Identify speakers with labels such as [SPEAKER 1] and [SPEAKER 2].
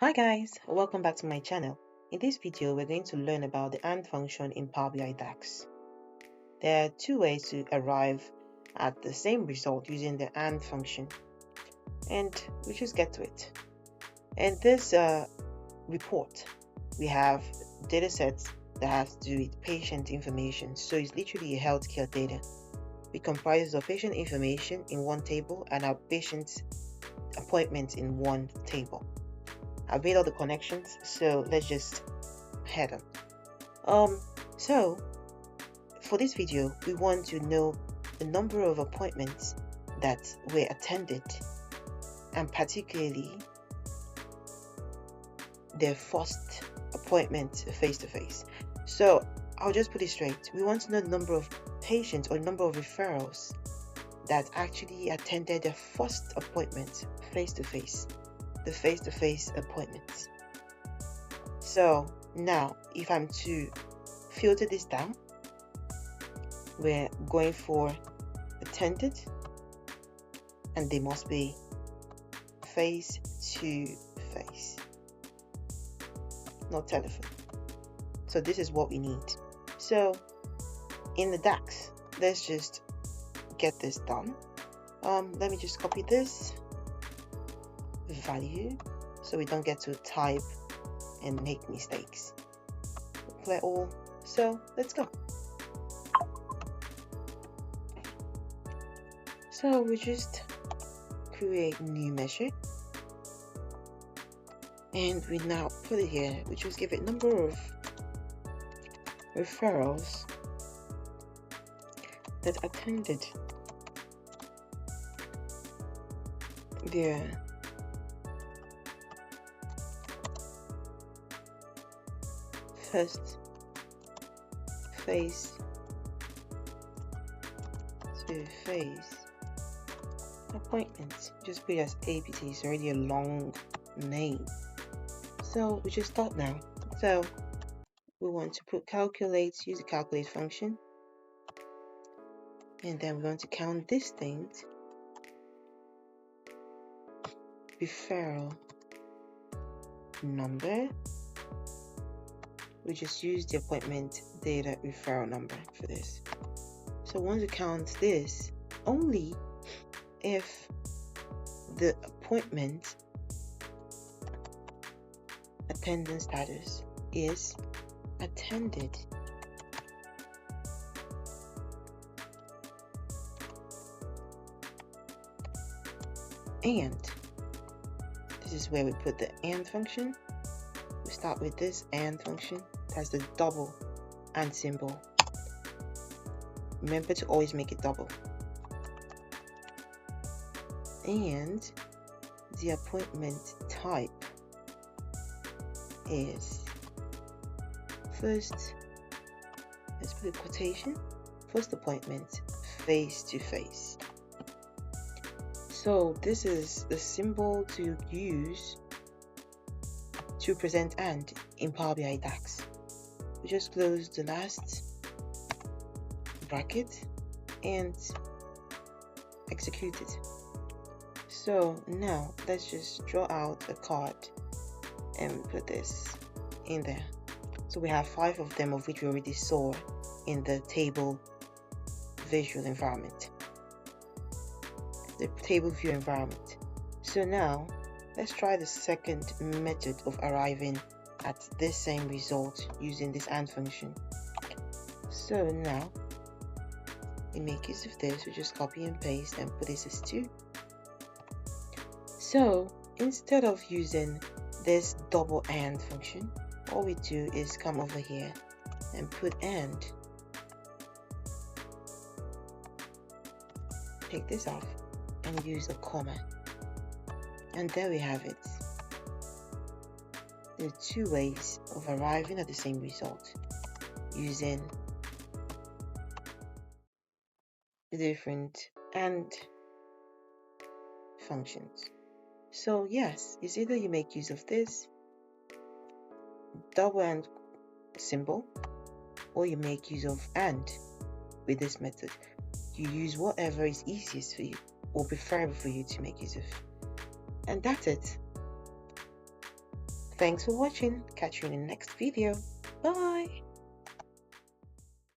[SPEAKER 1] Hi guys, welcome back to my channel. In this video, we're going to learn about the AND function in Power BI DAX. There are two ways to arrive at the same result using the AND function, and we just get to it. In this report, we have data sets that have to do with patient information, so it's literally a healthcare data. It comprises of patient information in one table and our patient's appointments in one table. I've made all the connections, so let's just head on. So for this video, we want to know the number of appointments that were attended, and particularly their first appointment face-to-face. So I'll just put it straight. We want to know the number of patients or number of referrals that actually attended their first appointment face-to-face. The face-to-face appointments. So now, if I'm to filter this down, we're going for attended, and they must be face-to-face, not telephone. So this is what we need. So in the DAX, let's just get this done. Let me just copy this value so we don't get to type and make mistakes. Apply all. So let's go. So we just create new measure, and we now put it here. We just give it number of referrals that attended their first face-to-face appointment. Just put it as APT. It's already a long name. So we just start now. So we want to put calculate, use the calculate function, and then we want to count distinct referral number. We just use the appointment data referral number for this. So once we count this, only if the appointment attendance status is attended. And this is where we put the AND function. We start with this AND function. It has the double AND symbol. Remember to always make it double. And the appointment type is first, let's put a quotation, first appointment face-to-face. So this is the symbol to use to present AND in Power BI DAX. We just close the last bracket and execute it. So now let's just draw out a card and put this in there. So we have 5 of them, of which we already saw in the table visual environment, the table view environment. So now let's try the second method of arriving at this same result using this AND function. So now we make use of this. We just copy and paste and put this as 2. So instead of using this double AND function, all we do is come over here and put AND, take this off and use a comma, and there we have it. There are 2 ways of arriving at the same result using the different AND functions. So yes, it's either you make use of this double AND symbol, or you make use of AND with this method. You use whatever is easiest for you or preferable for you to make use of. And that's it. Thanks for watching. Catch you in the next video. Bye!